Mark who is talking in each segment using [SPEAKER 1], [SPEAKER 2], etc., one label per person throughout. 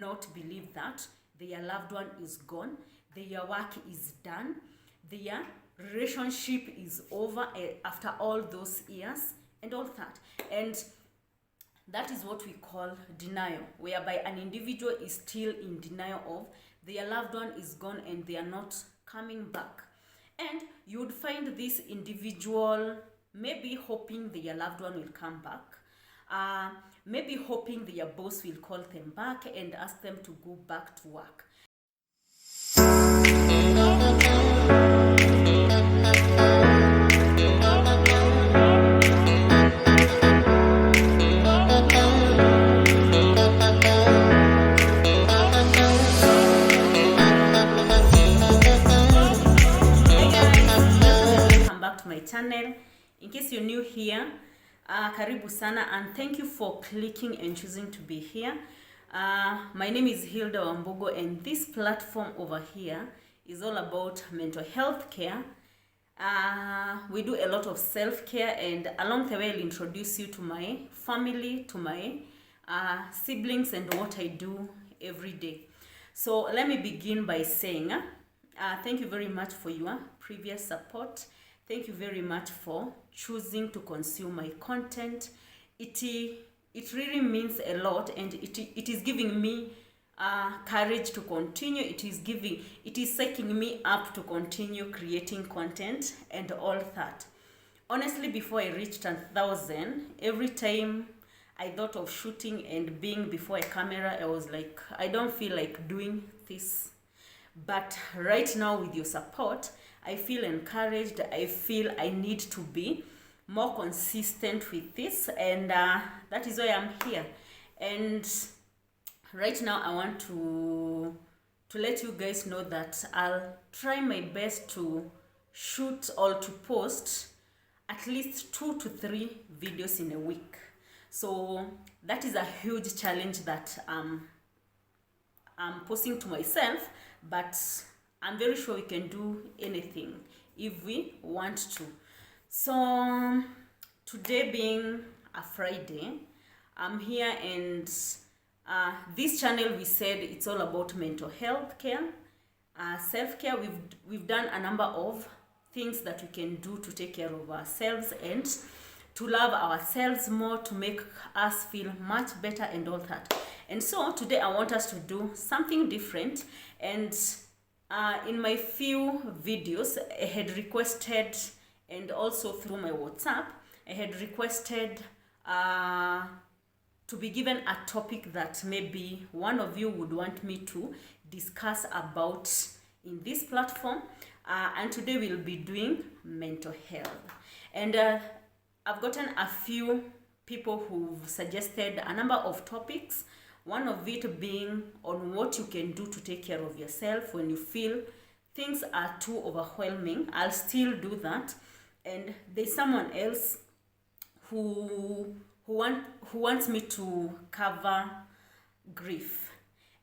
[SPEAKER 1] not believe that their loved one is gone, their work is done, their relationship is over after all those years and all that. And that is what we call denial, whereby an individual is still in denial of their loved one is gone and they are not coming back. And you would find this individual maybe hoping their loved one will come back, maybe hoping their boss will call them back and ask them to go back to work. My channel. In case you're new here, karibu sana, and thank you for clicking and choosing to be here. My name is Hilda, and this platform over here is all about mental health care. We do a lot of self-care, and along the way I'll introduce you to my family, to my siblings, and what I do every day. So let me begin by saying thank you very much for your previous support. Thank you very much for choosing to consume my content. It really means a lot, and it is giving me courage to continue. It is psyching me up to continue creating content and all that. Honestly, before I reached 1,000, every time I thought of shooting and being before a camera, I was like, I don't feel like doing this. But right now, with your support, I feel encouraged. I feel I need to be more consistent with this, and that is why I'm here. And right now I want to let you guys know that I'll try my best to shoot or to post at least 2 to 3 videos in a week. So that is a huge challenge that I'm posing to myself, but I'm very sure we can do anything if we want to. So today being a Friday, I'm here, and this channel, we said it's all about mental health care, self-care. We've done a number of things that we can do to take care of ourselves and to love ourselves more, to make us feel much better and all that. And so today I want us to do something different. And in my few videos, I had requested, and also through my WhatsApp, I had requested to be given a topic that maybe one of you would want me to discuss about in this platform. And today we'll be doing mental health. And I've gotten a few people who've suggested a number of topics. One of it being on what you can do to take care of yourself when you feel things are too overwhelming. I'll still do that. And there's someone else who wants me to cover grief.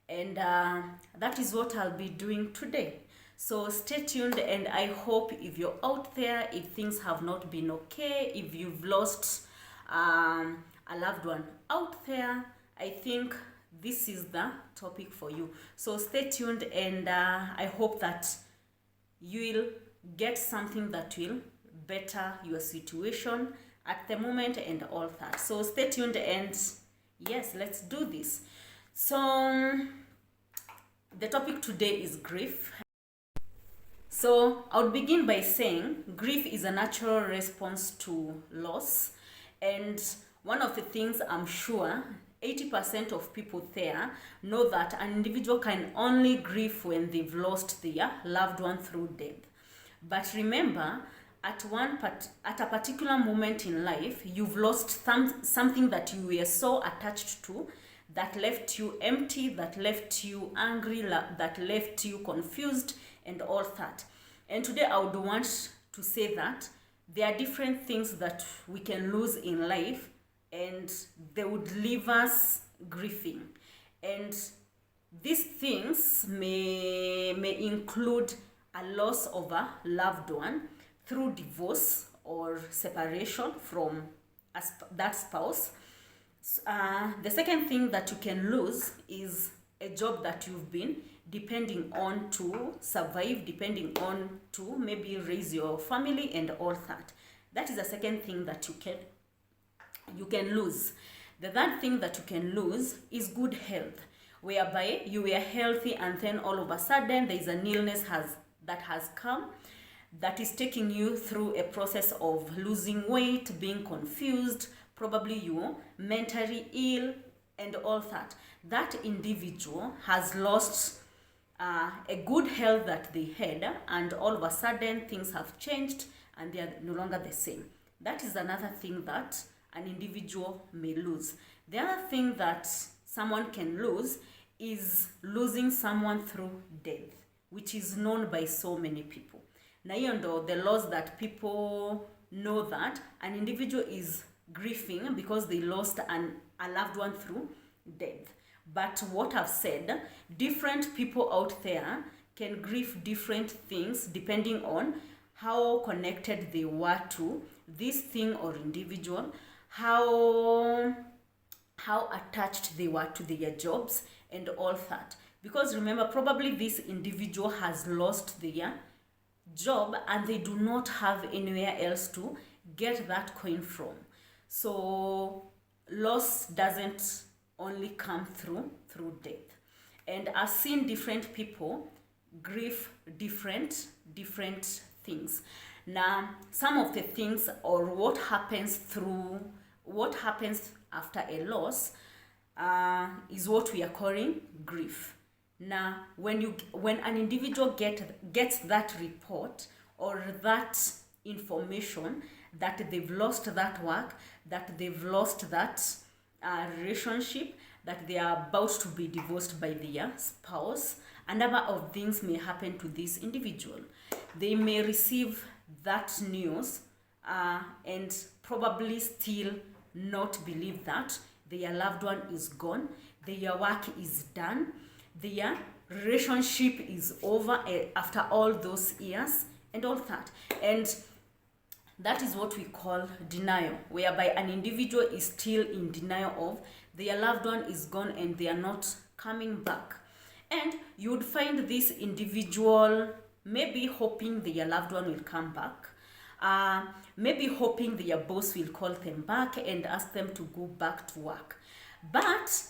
[SPEAKER 1] And that is what I'll be doing today. So stay tuned, and I hope if you're out there, if things have not been okay, if you've lost a loved one out there, I think this is the topic for you. So stay tuned, and I hope that you will get something that will better your situation at the moment and all that. So stay tuned, and yes, let's do this. So the topic today is grief. So I would begin by saying grief is a natural response to loss, and one of the things I'm sure 80% of people there know that an individual can only grieve when they've lost their loved one through death. But remember, at a particular moment in life, you've lost something that you were so attached to, that left you empty, that left you angry, that left you confused, and all that. And today I would want to say that there are different things that we can lose in life, and they would leave us grieving. And these things may include a loss of a loved one through divorce or separation from that spouse. The second thing that you can lose is a job that you've been depending on to survive, depending on to maybe raise your family and all that. That is the second thing that you can lose. The third thing that you can lose is good health, whereby you were healthy and then all of a sudden there is an illness that has come that is taking you through a process of losing weight, being confused, probably you're mentally ill and all that. That individual has lost a good health that they had, and all of a sudden things have changed and they are no longer the same. That is another thing that an individual may lose. The other thing that someone can lose is losing someone through death, which is known by so many people. Na hiyo ndo the loss that people know, that an individual is grieving because they lost a loved one through death. But what I've said, different people out there can grieve different things depending on how connected they were to this thing or individual, how attached they were to their jobs and all that. Because remember, probably this individual has lost their job and they do not have anywhere else to get that coin from. So loss doesn't only come through death. And I've seen different people grieve different things. Now, some of the things or what happens after a loss is what we are calling grief. Now, when an individual gets that report or that information that they've lost that work, that they've lost that relationship, that they are about to be divorced by their spouse, a number of things may happen to this individual. They may receive that news and probably still not believe that their loved one is gone, their work is done, their relationship is over after all those years and all that. And that is what we call denial, whereby an individual is still in denial of their loved one is gone and they are not coming back. And you would find this individual maybe hoping their loved one will come back, maybe hoping their boss will call them back and ask them to go back to work. But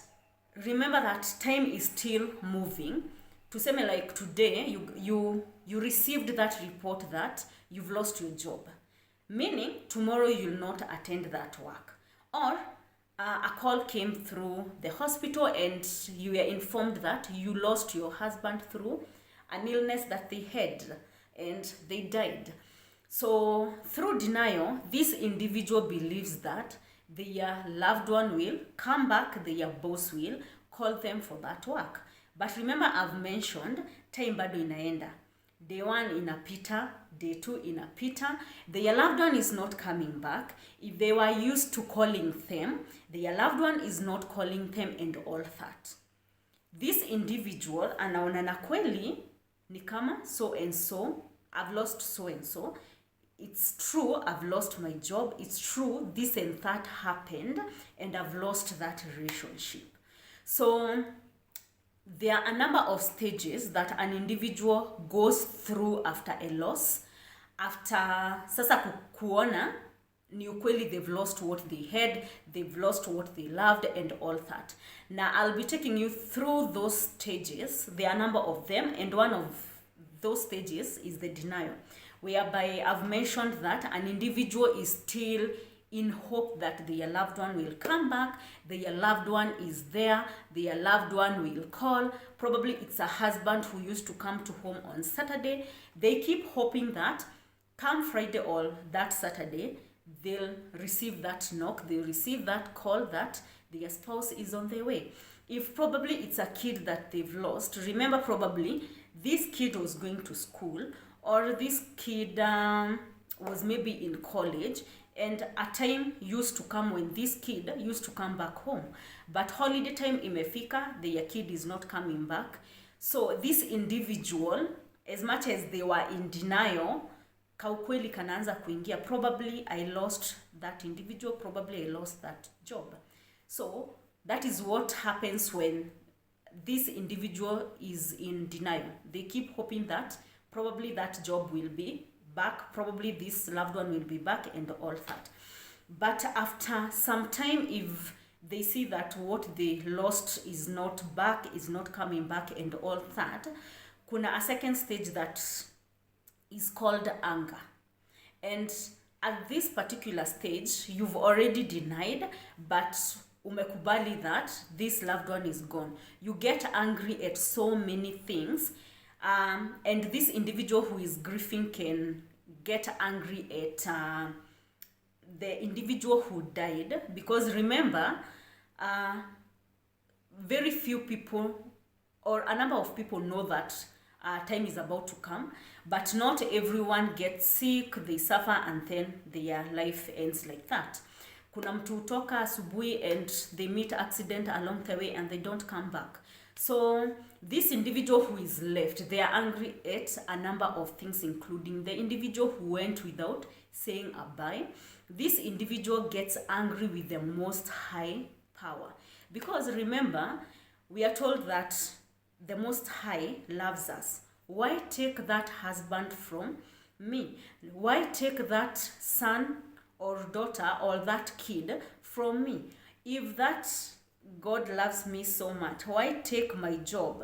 [SPEAKER 1] remember that time is still moving. To say like today, you received that report that you've lost your job, meaning tomorrow you'll not attend that work. Or a call came through the hospital and you were informed that you lost your husband through an illness that they had and they died. So through denial, this individual believes that their loved one will come back, their boss will call them for that work. But remember, I've mentioned time bado inaenda. Day 1 inapita, day 2 inapita. Their loved one is not coming back. If they were used to calling them, their loved one is not calling them and all that. This individual anaona na kweli ni kama so and so, I've lost so and so. It's true, I've lost my job. It's true, this and that happened and I've lost that relationship. So there are a number of stages that an individual goes through after a loss. After sasa kuona ni ukweli they've lost what they had, they've lost what they loved and all that. Now I'll be taking you through those stages. There are a number of them, and one of those stages is the denial, whereby I've mentioned that an individual is still in hope that their loved one will come back, their loved one is there, their loved one will call. Probably it's a husband who used to come to home on Saturday. They keep hoping that come Friday or that Saturday, they'll receive that knock, they'll receive that call that their spouse is on their way. If probably it's a kid that they've lost, remember probably this kid was going to school, or this kid was maybe in college, and a time used to come when this kid used to come back home. But holiday time imefika, their kid is not coming back. So this individual, as much as they were in denial, kaukweli kanaanza kuingia, probably I lost that individual, probably I lost that job. So that is what happens when this individual is in denial. They keep hoping that probably that job will be back, probably this loved one will be back and all that. But after some time, if they see that what they lost is not back, is not coming back and all that, kuna a second stage that is called anger. And at this particular stage, you've already denied, but umekubali that this loved one is gone. You get angry at so many things, and this individual who is grieving can get angry at the individual who died, because remember, very few people or a number of people know that time is about to come, but not everyone gets sick, they suffer, and then their life ends like that. Kuna mtu utoka asubuhi and they meet accident along the way and they don't come back. So this individual who is left, they are angry at a number of things, including the individual who went without saying a bye. This individual gets angry with the Most High Power, because remember, we are told that the Most High loves us. Why take that husband from me? Why take that son or daughter or that kid from me? If that God loves me so much, why take my job?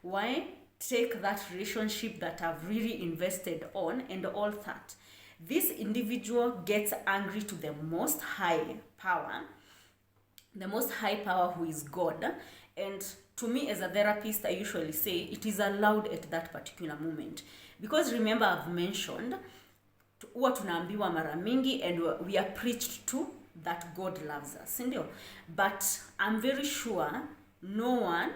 [SPEAKER 1] Why take that relationship that I've really invested on and all that? This individual gets angry to the Most High Power, the Most High Power who is God. And to me as a therapist, I usually say it is allowed at that particular moment. Because remember, I've mentioned, huwa tunaambiwa mara mingi and we are preached to that God loves us. But I'm very sure no one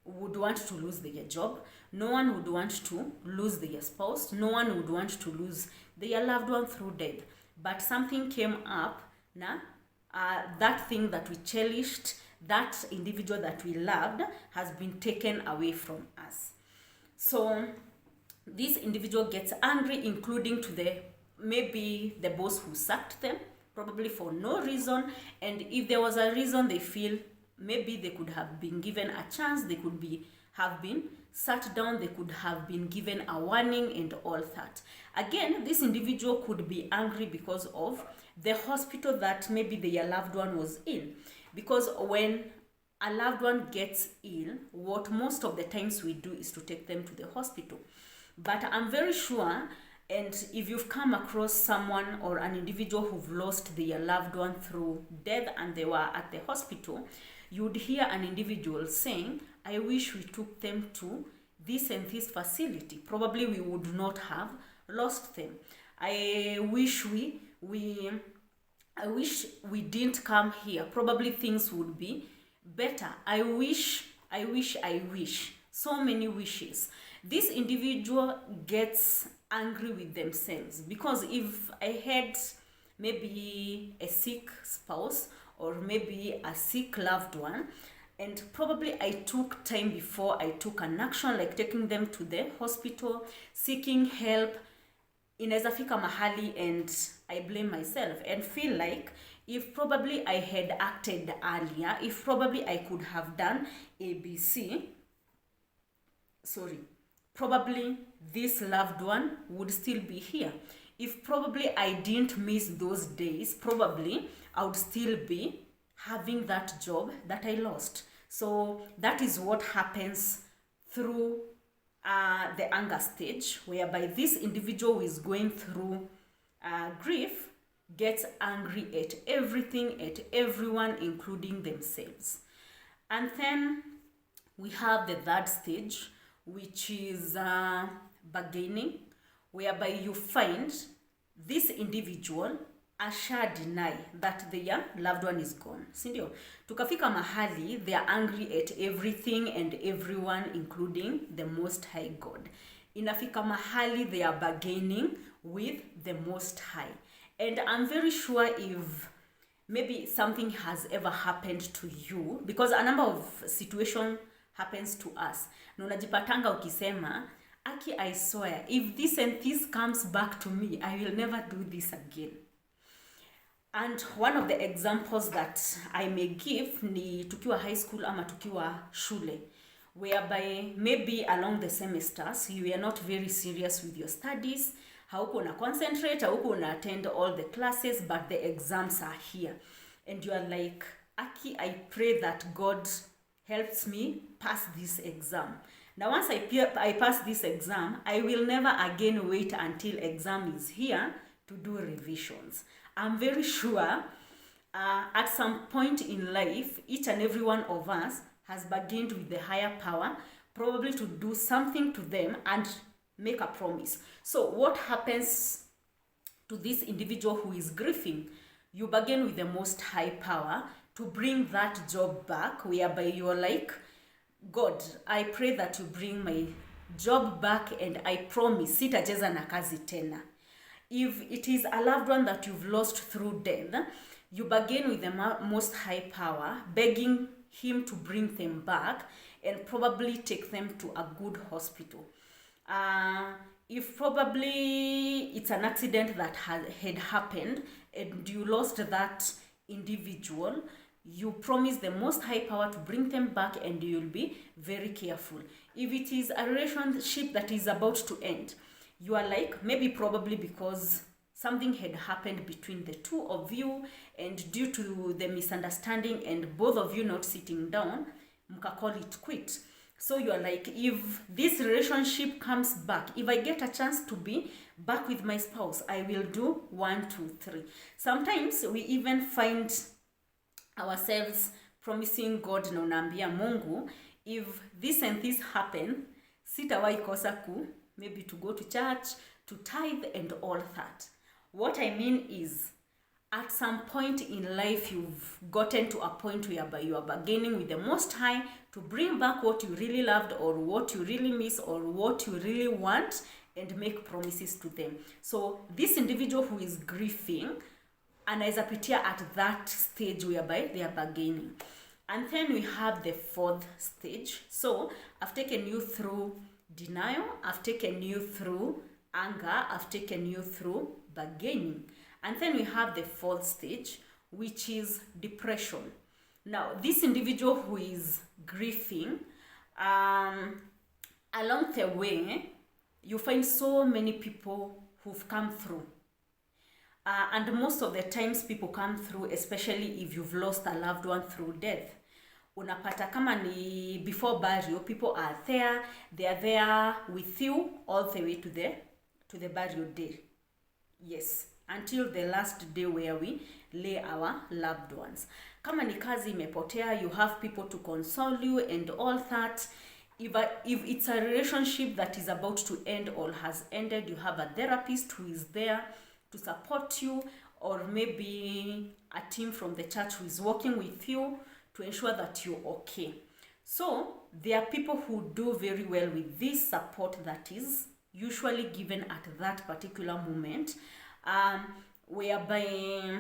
[SPEAKER 1] would want to lose their job. No one would want to lose their spouse. No one would want to lose their loved one through death. But something came up, that thing that we cherished, that individual that we loved has been taken away from us. So this individual gets angry, including to maybe the boss who sacked them, probably for no reason. And if there was a reason, they feel maybe they could have been given a chance, they could have been sat down, they could have been given a warning and all that. Again, this individual could be angry because of the hospital that maybe their loved one was in. Because when a loved one gets ill, what most of the times we do is to take them to the hospital. But I'm very sure, and if you've come across someone or an individual who've lost their loved one through death and they were at the hospital, you'd hear an individual saying, I wish we took them to this and this facility. Probably we would not have lost them. I wish we didn't come here. Probably things would be better. I wish. So many wishes. This individual gets angry with themselves, because if I had maybe a sick spouse or maybe a sick loved one, and probably I took time before I took an action, like taking them to the hospital, seeking help, inaweza fika mahali and I blame myself and feel like if probably I had acted earlier, if probably I could have done ABC, probably this loved one would still be here. If probably I didn't miss those days, probably I would still be having that job that I lost. So that is what happens through the anger stage, whereby this individual who is going through grief gets angry at everything, at everyone, including themselves. And then we have the third stage, which is bargaining, whereby you find this individual asha deny that their loved one is gone. Sindio? Tukafika mahali, they are angry at everything and everyone, including the Most High God. Inafika mahali, they are bargaining with the Most High. And I'm very sure if maybe something has ever happened to you, because a number of situations happens to us. Na unajipatanga ukisema, Aki, I swear, if this and this comes back to me, I will never do this again. And one of the examples that I may give ni tukiwa high school ama tukiwa shule. whereby maybe along the semesters you are not very serious with your studies, hauko una concentrate, hauko una attend all the classes, but the exams are here. And you are like, Aki, I pray that God helps me pass this exam. Now, once I pass this exam, I will never again wait until exam is here to do revisions. I'm very sure at some point in life, each and every one of us has bargained with the higher power, probably to do something to them and make a promise. So what happens to this individual who is grieving? You bargain with the most high power to bring that job back, whereby you're like, God, I pray that you bring my job back, and I promise sitajeza na kazi tena. If it is a loved one that you've lost through death, you bargain with the most high power, begging him to bring them back and probably take them to a good hospital. If probably it's an accident that had happened and you lost that individual, you promise the most high power to bring them back, and you'll be very careful. If it is a relationship that is about to end, you are like, maybe probably because something had happened between the two of you, and due to the misunderstanding and both of you not sitting down, muka call it quit. So you are like, if this relationship comes back, if I get a chance to be back with my spouse, I will do 1, 2, 3. Sometimes we even find ourselves promising God na unaambia Mungu, if this and this happen, sitawahi kosa maybe to go to church, to tithe and all that. What I mean is, at some point in life, you've gotten to a point whereby you are bargaining with the Most High to bring back what you really loved, or what you really miss, or what you really want, and make promises to them. So this individual who is grieving, anaweza pitia at that stage whereby they are bargaining. And then we have the fourth stage. So I've taken you through denial, I've taken you through anger, I've taken you through bargaining. And then we have the fourth stage, which is depression. Now, this individual who is grieving, along the way, you find so many people who've come through. And most of the times people come through, especially if you've lost a loved one through death. Unapata kama ni before burial, people are there, they are there with you all the way to the burial day. Yes, until the last day where we lay our loved ones. Kama ni kazi imepotea, you have people to console you and all that. If it's a relationship that is about to end or has ended, you have a therapist who is there to support you, or maybe a team from the church who is working with you to ensure that you're okay. So there are people who do very well with this support that is usually given at that particular moment, whereby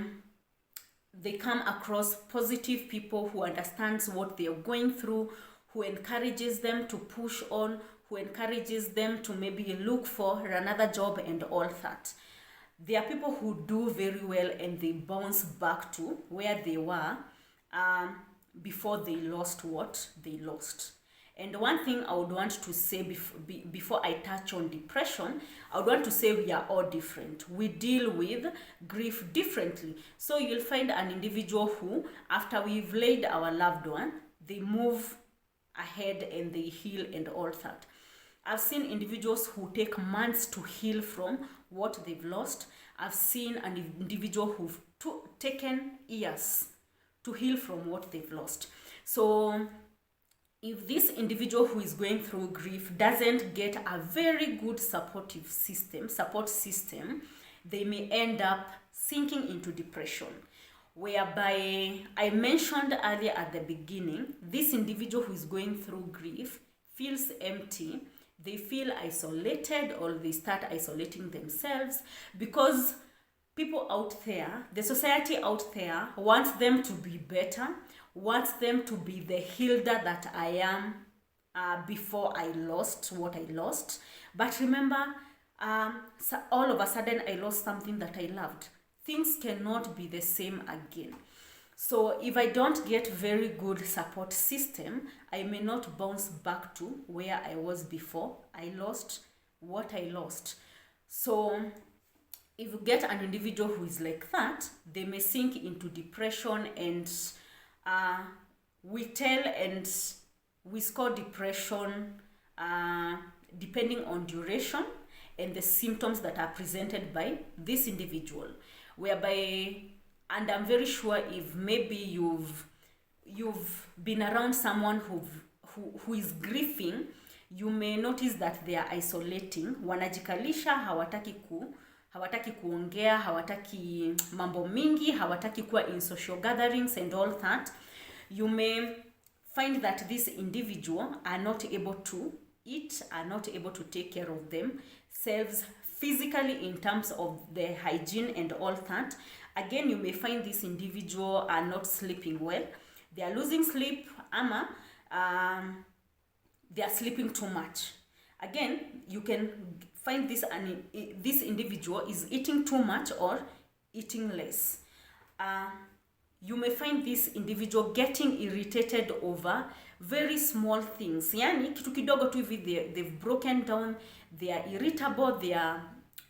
[SPEAKER 1] they come across positive people who understands what they are going through, who encourages them to push on, who encourages them to maybe look for another job and all that. There are people who do very well and they bounce back to where they were before they lost what they lost. And one thing I would want to say before I touch on depression, I would want to say we are all different. We deal with grief differently. So you'll find an individual who, after we've laid our loved one, they move ahead and they heal and all that. I've seen individuals who take months to heal from what they've lost. I've seen an individual who've taken years to heal from what they've lost. So if this individual who is going through grief doesn't get a very good support system, they may end up sinking into depression, whereby I mentioned earlier at the beginning, this individual who is going through grief feels empty. They feel isolated, or they start isolating themselves because people out there, the society out there wants them to be better, wants them to be the Hilda that I am before I lost what I lost. But remember, so all of a sudden I lost something that I loved. Things cannot be the same again. So if I don't get very good support system, I may not bounce back to where I was before. I lost what I lost. So if you get an individual who is like that, they may sink into depression, and we tell and we score depression depending on duration and the symptoms that are presented by this individual, whereby, and I'm very sure if maybe you've been around someone who is grieving, you may notice that they are isolating, wanajikalisha, hawataki kuongea, hawataki mambo mingi, hawataki kuwa in social gatherings and all that. You may find that this individual are not able to eat, are not able to take care of themselves physically in terms of their hygiene and all that. Again, you may find this individual are not sleeping well. They are losing sleep, ama they are sleeping too much. Again, you can find this individual is eating too much or eating less. You may find this individual getting irritated over very small things. Yani kitu kidogo tu hivi, they've broken down, they are irritable, they are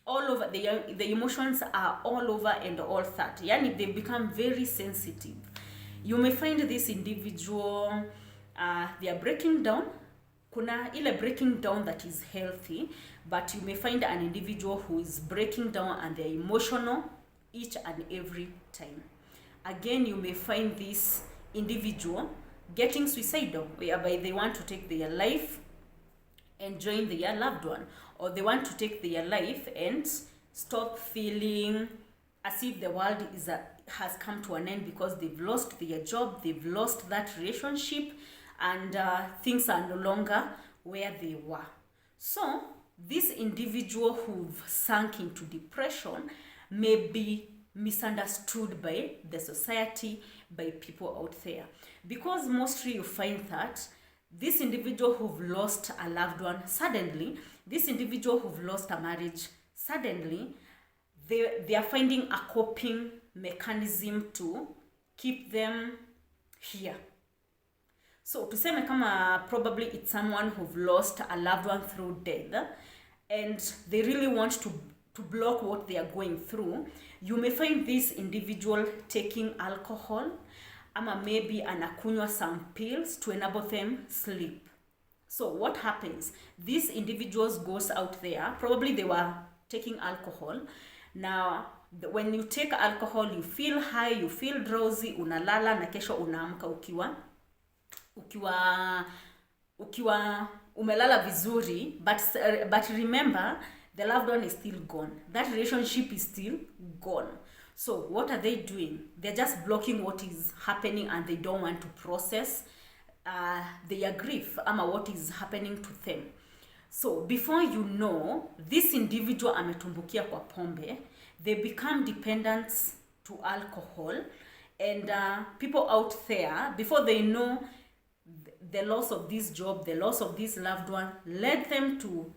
[SPEAKER 1] all over, the emotions are all over and all that. Yani they become very sensitive. You may find this individual they are breaking down. Kuna ile breaking down that is healthy, but you may find an individual who is breaking down and they're emotional each and every time. Again, you may find this individual getting suicidal, whereby they want to take their life and join their loved one, or they want to take their life and stop feeling as if the world has come to an end because they've lost their job, they've lost that relationship, and things are no longer where they were. So this individual who've sunk into depression may be misunderstood by the society, by people out there, because mostly you find that this individual who've lost a loved one suddenly, this individual who've lost a marriage suddenly, they are finding a coping mechanism to keep them here. So tuseme kama probably it's someone who've lost a loved one through death and they really want to block what they are going through. You may find this individual taking alcohol, ama maybe anakunywa some pills to enable them sleep. So what happens? These individuals goes out there, probably they were taking alcohol. Now when you take alcohol, you feel high, you feel drowsy, unalala na kesho unaamka ukiwa umelala vizuri, but remember the loved one is still gone, that relationship is still gone. So what are they doing? They're just blocking what is happening and they don't want to process their grief ama what is happening to them. So before you know, this individual ametumbukia kwa pombe, they become dependent to alcohol, and people out there, before they know, the loss of this job, the loss of this loved one led them to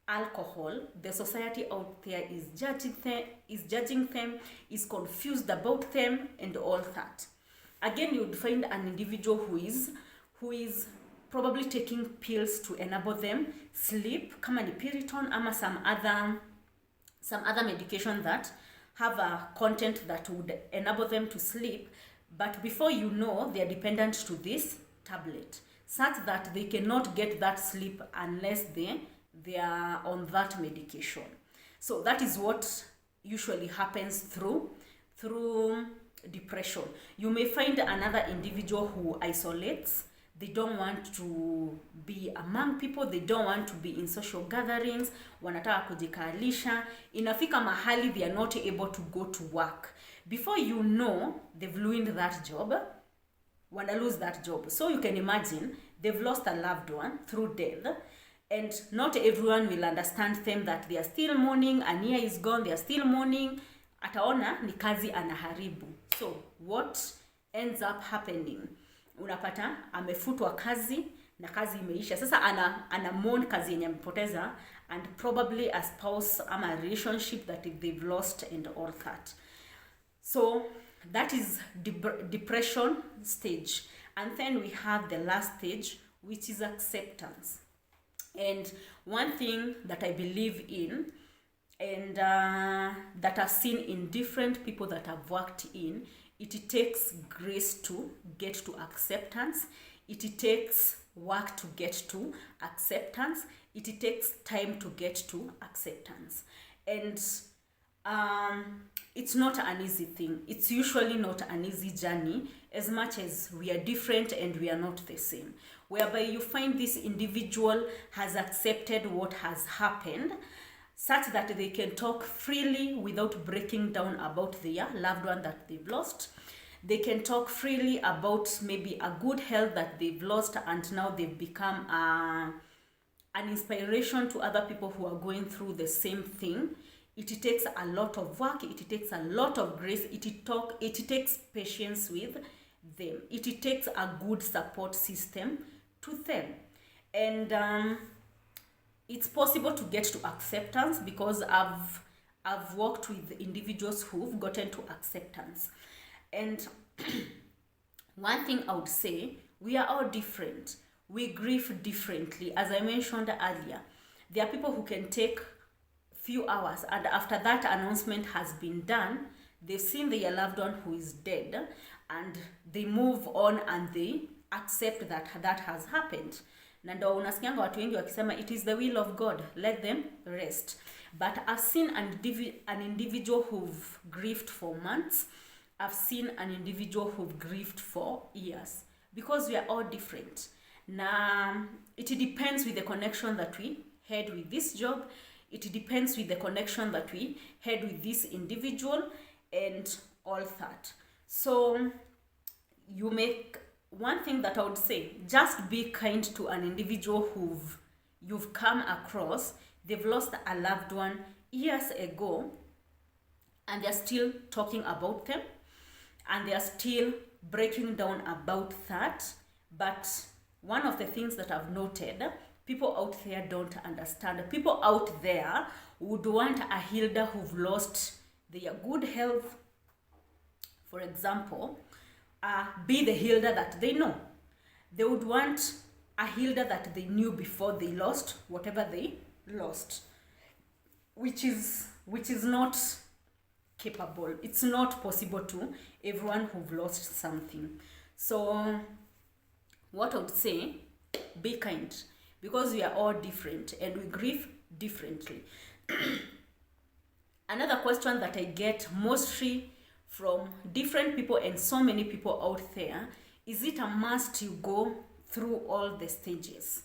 [SPEAKER 1] alcohol. The society out there is judging them, is confused about them and all that. Again, you'd find an individual who is probably taking pills to enable them sleep, kama ni Piriton ama some other medication that have a content that would enable them to sleep, but before you know, they are dependent to this tablet, such that they cannot get that sleep unless they are on that medication. So that is what usually happens through depression. You may find another individual who isolates. They don't want to be among people, they don't want to be in social gatherings, wanataka kujikalisha. Inafika mahali they are not able to go to work. Before you know, they've ruined that job, wanna lose that job. So you can imagine, they've lost a loved one through death, and not everyone will understand them that they are still mourning, a year is gone, they are still mourning. Ataona ni kazi anaharibu. So what ends up happening? Unapata amefutwa kazi na kazi imeisha. Sasa ana mourn kazi yenye amepoteza, and probably a spouse ama a relationship that they've lost and all that. So That is depression stage. And then we have the last stage, which is acceptance. And one thing that I believe in, and that I've seen in different people that I've worked in, it takes grace to get to acceptance. It takes work to get to acceptance. It takes time to get to acceptance. And it's not an easy thing. It's usually not an easy journey, as much as we are different and we are not the same. Whereby you find this individual has accepted what has happened, such that they can talk freely without breaking down about their loved one that they've lost. They can talk freely about maybe a good health that they've lost, and now they've become an inspiration to other people who are going through the same thing. It takes a lot of work. It takes a lot of grace. It takes patience with them. It takes a good support system to them. And it's possible to get to acceptance, because I've worked with individuals who've gotten to acceptance. And one thing I would say, we are all different. We grieve differently. As I mentioned earlier, there are people who can take few hours, and after that announcement has been done, they've seen their loved one who is dead, and they move on and they accept that that has happened. Na ndo unasikianga watu wengi wakisema it is the will of God, let them rest. But I've seen an individual who've grieved for months. I've seen an individual who've grieved for years, because we are all different. Now, it depends with the connection that we had with this job. It depends with the connection that we had with this individual and all that. So one thing that I would say, just be kind to an individual you've come across. They've lost a loved one years ago, and they're still talking about them, and they're still breaking down about that. But one of the things that I've noted, people out there don't understand. People out there would want a Hilda who've lost their good health, for example, be the Hilda that they know. They would want a Hilda that they knew before they lost whatever they lost, which is not capable. It's not possible to everyone who've lost something. So what I would say, be kind, because we are all different and we grieve differently. Another question that I get mostly from different people and so many people out there, is it a must you go through all the stages?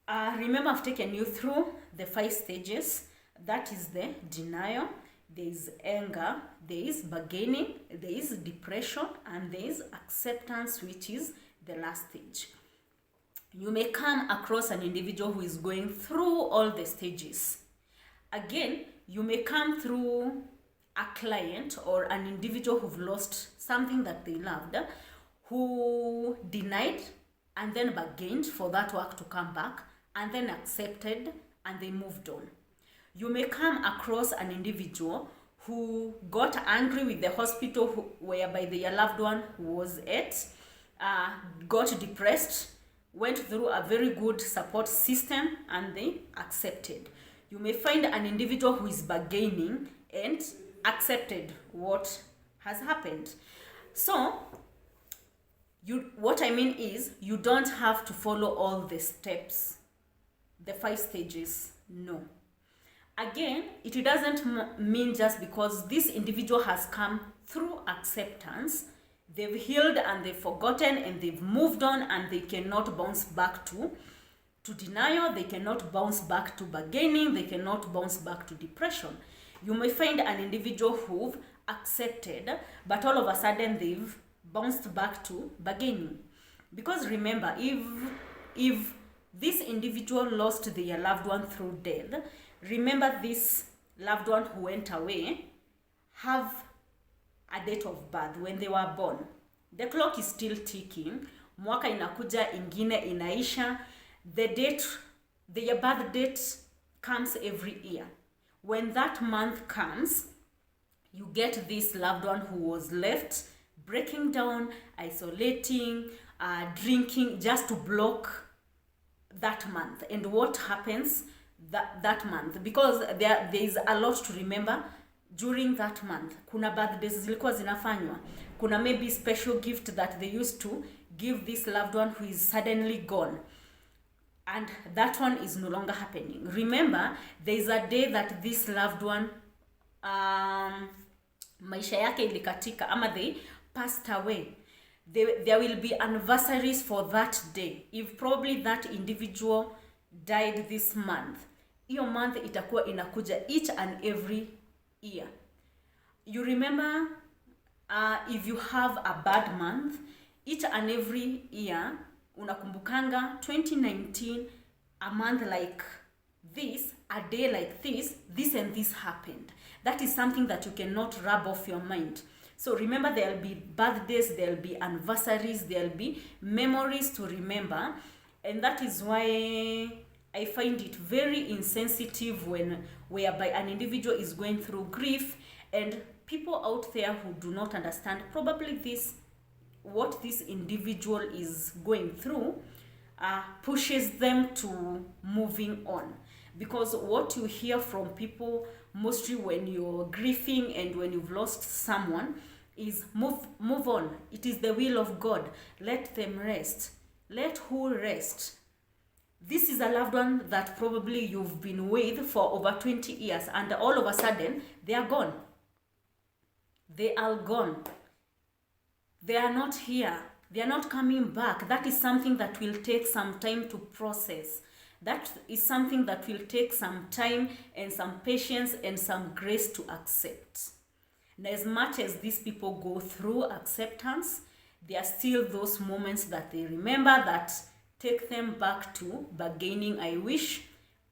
[SPEAKER 1] Remember, I've taken you through the 5 stages. That is the denial, there is anger, there is bargaining, there is depression, and there is acceptance, which is the last stage. You may come across an individual who is going through all the stages. Again, you may come through a client or an individual who've lost something that they loved, who denied and then bargained for that work to come back, and then accepted and they moved on. You may come across an individual who got angry with the hospital whereby their loved one was at, got depressed, went through a very good support system, and they accepted. You may find an individual who is bargaining and accepted what has happened. So what I mean is, you don't have to follow all the steps, the 5 stages. No. Again, it doesn't mean just because this individual has come through acceptance, they've healed and they've forgotten and they've moved on, and they cannot bounce back to denial, they cannot bounce back to bargaining, they cannot bounce back to depression. You may find an individual who've accepted, but all of a sudden they've bounced back to bargaining. Because remember, if this individual lost their loved one through death, remember this loved one who went away have a date of birth when they were born. The clock is still ticking. Mwaka inakuja, ingine inaisha. Their birth date comes every year. When that month comes, You get this loved one who was left breaking down, isolating, drinking, just to block that month. And what happens that month, because there is a lot to remember during that month. Kuna birthdays zilikuwa zinafanywa, kuna maybe special gift that they used to give this loved one who is suddenly gone, and that one is no longer happening. Remember, there is a day that this loved one maisha yake ilikatika, ama they passed away. There will be anniversaries for that day. If probably that individual died this month, hiyo month itakuwa inakuja each and every year. You remember, if you have a bad month, each and every year unakumbukanga 2019, a month like this, a day like this and this happened. That is something that you cannot rub off your mind. So remember, there'll be birthdays, there'll be anniversaries, there'll be memories to remember. And that is why I find it very insensitive whereby an individual is going through grief, and people out there who do not understand probably what this individual is going through pushes them to moving on. Because what you hear from people mostly when you're grieving and when you've lost someone is move on. It is the will of God. Let them rest. Let who rest? This is a loved one that probably you've been with for over 20 years, and all of a sudden they are gone. They are gone. They are not here. They are not coming back. That is something that will take some time to process. That is something that will take some time and some patience and some grace to accept. And as much as these people go through acceptance, there are still those moments that they remember that take them back to bargaining. I wish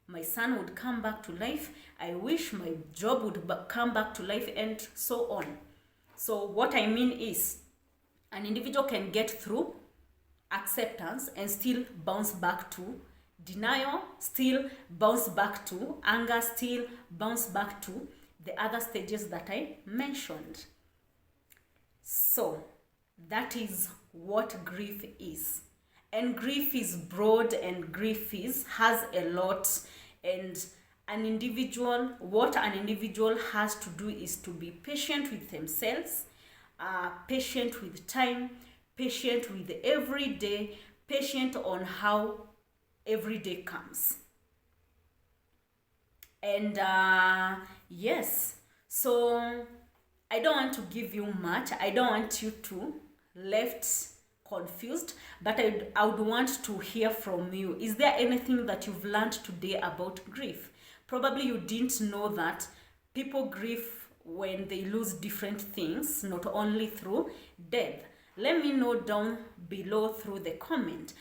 [SPEAKER 1] my son would come back to life. I wish my job would come back to life, and so on. So what I mean is, an individual can get through acceptance and still bounce back to denial, still bounce back to anger, still bounce back to the other stages that I mentioned. So that is what grief is. And grief is broad, and grief has a lot. And what an individual has to do is to be patient with themselves, patient with time, patient with every day, patient on how every day comes. And yes, so I don't want to give you much. I don't want you to left confused, but I would want to hear from you. Is there anything that you've learned today about grief? Probably you didn't know that people grieve when they lose different things, not only through death. Let me know down below through the comment.